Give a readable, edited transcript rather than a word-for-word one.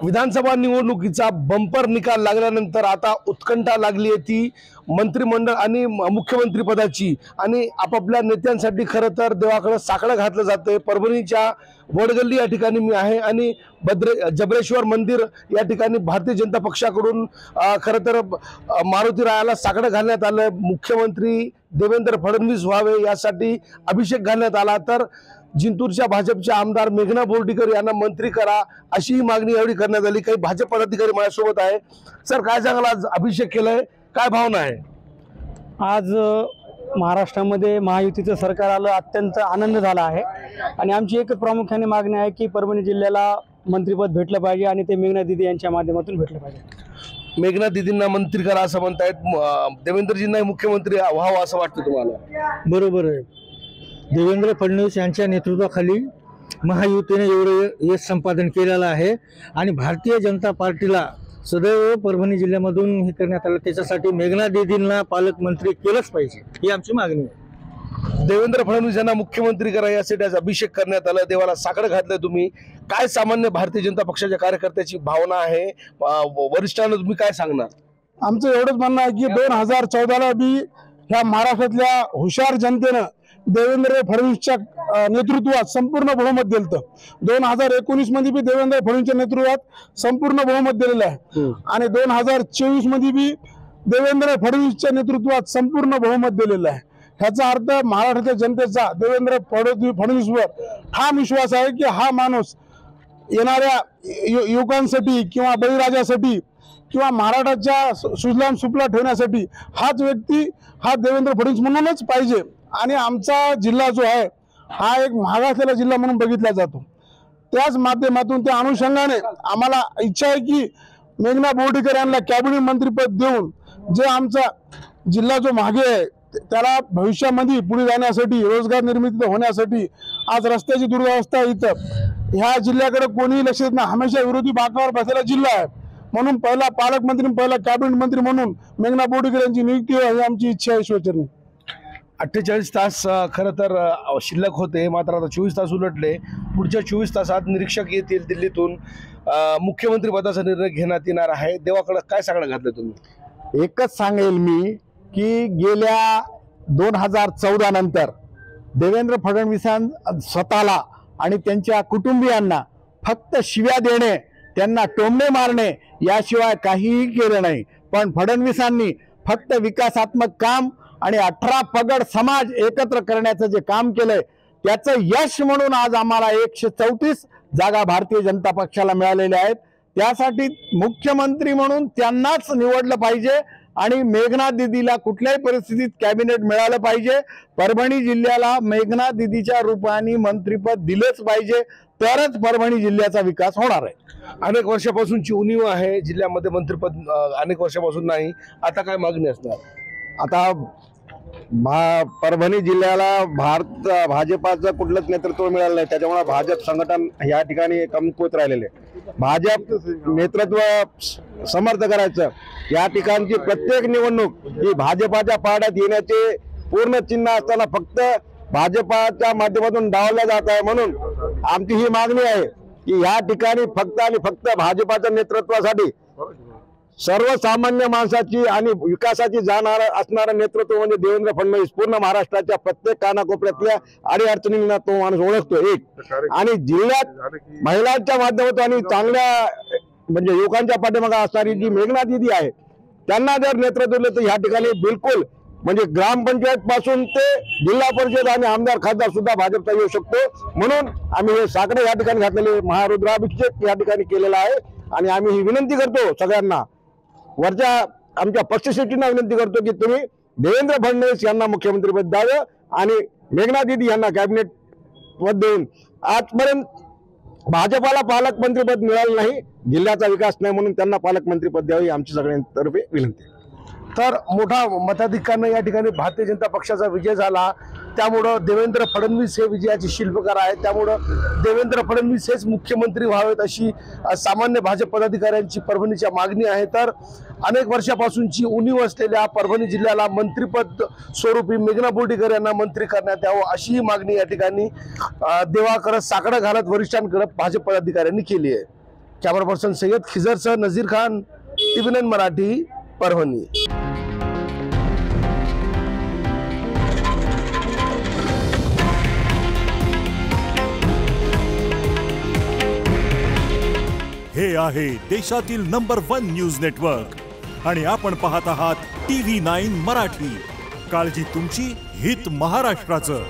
विधानसभा निवडणुकीचा बंपर निकाल लागल्यानंतर आता उत्कंठा लागली आहे ती मंत्रिमंडळ आणि मुख्यमंत्री पदाची आणि आपापल्या नेत्यांसाठी खरं तर देवाकडे साकडं घातलं जातंय। परभणीच्या वडगल्ली या ठिकाणी मी आहे आणि जबरेश्वर मंदिर या ठिकाणी भारतीय जनता पक्षाकडून खरं तर मारुती रायाला साकडं घालण्यात आलं। मुख्यमंत्री देवेंद्र फडणवीस व्हावे यासाठी अभिषेक घालण्यात आला। तर जिंतूरच्या भाजपच्या आमदार मेघना बोर्डीकर यांना मंत्री करा अशी मागणी यावेळी करण्यात आली। काही भाजप पदाधिकारी माझ्यासोबत आहे। सर, काय सांगाल, आज अभिषेक केलाय, काय भावना आहे? आज महाराष्ट्रामध्ये महायुतीचं सरकार आलं, अत्यंत आनंद झाला आहे आणि आमची एक प्रामुख्याने मागणी आहे की परभणी जिल्ह्याला मंत्रिपद भेटलं पाहिजे आणि ते मेघना दिदी यांच्या माध्यमातून भेटलं पाहिजे। मेघना दिदींना मंत्री करा असं म्हणतायत, देवेंद्रजींना मुख्यमंत्री व्हावं असं वाटतं तुम्हाला? बरोबर आहे। देवेंद्र फडणवीस यांच्या नेतृत्वाखाली महायुतीने एवढे यश संपादन केलेलं आहे आणि भारतीय जनता पार्टीला सदैव परभणी जिल्ह्यामधून हे करण्यात आलं। त्याच्यासाठी मेघना दिदींना पालकमंत्री केलंच पाहिजे ही आमची मागणी आहे। देवेंद्र फडणवीस यांना मुख्यमंत्री करा यासाठी आज अभिषेक करण्यात आला, देवाला साकडं घातलंय तुम्ही। काय सामान्य भारतीय जनता पक्षाच्या कार्यकर्त्याची भावना आहे? वरिष्ठांना तुम्ही काय सांगणार? आमचं एवढंच म्हणणं आहे की 2014ला बी ह्या महाराष्ट्रातल्या हुशार जनतेनं देवेंद्र फडणवीसच्या नेतृत्वात संपूर्ण बहुमत दिलं। 2019 मध्ये बी देवेंद्र फडणवीसच्या नेतृत्वात संपूर्ण बहुमत दिलेलं आहे आणि 2024 मध्ये बी देवेंद्र फडणवीसच्या नेतृत्वात संपूर्ण बहुमत दिलेलं आहे। ह्याचा अर्थ महाराष्ट्राच्या जनतेचा देवेंद्र फडणवीसवर ठाम विश्वास आहे की हा माणूस येणाऱ्या युवकांसाठी किंवा बळीराजासाठी किंवा महाराष्ट्राच्या सुजलाम सुफला ठेवण्यासाठी हाच व्यक्ती हा देवेंद्र फडणवीस म्हणूनच पाहिजे। आणि आमचा जिल्हा जो आहे हा एक मागासलेला जिल्हा म्हणून बघितला जातो। त्याच माध्यमातून त्या अनुषंगाने आम्हाला इच्छा आहे की मेघना बोर्डीकर यांना कॅबिनेट मंत्रीपद देऊन जे आमचा जिल्हा जो मागे आहे त्याला भविष्यामध्ये पुढे जाण्यासाठी, रोजगार निर्मिती होण्यासाठी, आज रस्त्याची दुरवस्था इथं ह्या जिल्ह्याकडे कोणीही लक्ष देत नाही, हमेशा विरोधी बाकावर बसलेला जिल्हा आहे। म्हणून पहिला पालकमंत्री, पहिला कॅबिनेट मंत्री म्हणून मेघना बोर्डीकर यांची नियुक्ती व्हावी ही आमची इच्छा आहे ईश्वरचरणी। 48 तास खरं तर शिल्लक होते, मात्र आता 24 तास उलटले। पुढच्या 24 तासात निरीक्षक येतील दिल्लीतून, मुख्यमंत्री पदाचा निर्णय घेण्यात येणार आहे। देवाकडे काय साकडं घातलं तुम्ही? एकच सांगेल मी की गेल्या 2014 नंतर देवेंद्र फडणवीसांनी स्वतःला आणि त्यांच्या कुटुंबियांना फक्त शिव्या देणे, त्यांना टोमणे मारणे याशिवाय काहीही केलं नाही। पण फडणवीसांनी फक्त विकासात्मक काम आणि 18 पगड समाज एकत्र करण्याचं जे काम केलंय त्याचं यश म्हणून आज आम्हाला 134 जागा भारतीय जनता पक्षाला मिळालेल्या आहेत। त्यासाठी मुख्यमंत्री म्हणून त्यांनाच निवडलं पाहिजे आणि मेघना दिदीला कुठल्याही परिस्थितीत कॅबिनेट मिळालं पाहिजे। परभणी जिल्ह्याला मेघना दिदीच्या रूपाने मंत्रिपद दिलेच पाहिजे, तरच परभणी जिल्ह्याचा विकास होणार आहे। अनेक वर्षापासूनची उणीव आहे जिल्ह्यामध्ये, मंत्रिपद अनेक वर्षापासून नाही, आता काय मागणी असणार? आता परभणी जिल्ह्याला भाजपाचं कुठलंच नेतृत्व मिळालं नाही, त्याच्यामुळे भाजप संघटन या ठिकाणी कमकुवत राहिलेले। भाजप नेतृत्व समर्थ करायचं, या ठिकाणची प्रत्येक निवडणूक ही भाजपाच्या पारड्यात येण्याचे पूर्ण चिन्ह असताना फक्त भाजपाच्या माध्यमातून डावलं जात आहे। म्हणून आमची ही मागणी आहे की या ठिकाणी फक्त आणि फक्त भाजपाच्या नेतृत्वासाठी सर्वसामान्य माणसाची आणि विकासाची जाणार असणारं नेतृत्व म्हणजे देवेंद्र फडणवीस। पूर्ण महाराष्ट्राच्या प्रत्येक कानाकोपऱ्यातल्या अडीअडचणींना तो माणूस ओळखतो एक, आणि जिल्ह्यात महिलांच्या माध्यमातून आणि चांगल्या म्हणजे युवकांच्या पाठीमागे असणारी जी मेघना दिदी आहे त्यांना जर नेतृत्व दिलं तर या ठिकाणी बिलकुल म्हणजे ग्रामपंचायत पासून ते जिल्हा परिषद आणि आमदार खासदार सुद्धा भाजपचा येऊ शकतो। म्हणून आम्ही हे साकडे या ठिकाणी घातलेले, महारुद्राभिषेक या ठिकाणी केलेला आहे आणि आम्ही ही विनंती करतो सगळ्यांना, वरच्या आमच्या पक्षश्रेष्ठींना विनंती करतो की तुम्ही देवेंद्र फडणवीस यांना मुख्यमंत्रीपद द्यावं आणि मेघना दिदी यांना कॅबिनेट पद देऊन, आजपर्यंत भाजपाला पालकमंत्रीपद मिळालं नाही, जिल्ह्याचा विकास नाही, म्हणून त्यांना पालकमंत्रीपद द्यावे आमची सगळ्यांतर्फे विनंती। तर मोठा मताधिक्याने या ठिकाणी भारतीय जनता पक्षाचा विजय झाला, त्यामुळं देवेंद्र फडणवीस हे विजयाचे शिल्पकार आहेत, त्यामुळं देवेंद्र फडणवीस हेच मुख्यमंत्री व्हावेत अशी सामान्य भाजप पदाधिकाऱ्यांची परभणीच्या मागणी आहे। तर अनेक वर्षापासूनची उणीव असलेल्या परभणी जिल्ह्याला मंत्रिपद स्वरूपी मेघना बोर्डीकर यांना मंत्री करण्यात यावं अशी मागणी या ठिकाणी देवाकडे साकडं घालत वरिष्ठांकडे भाजप पदाधिकाऱ्यांनी केली आहे। कॅमेरा पर्सन सय्यद खिजरसह नजीर खान, TV9 मराठी, परभणी. हे आहे देशातील नंबर 1 न्यूज नेटवर्क आणि आपण पाहत आहात TV9 मराठी. काळजी तुमची, हित महाराष्ट्राचं.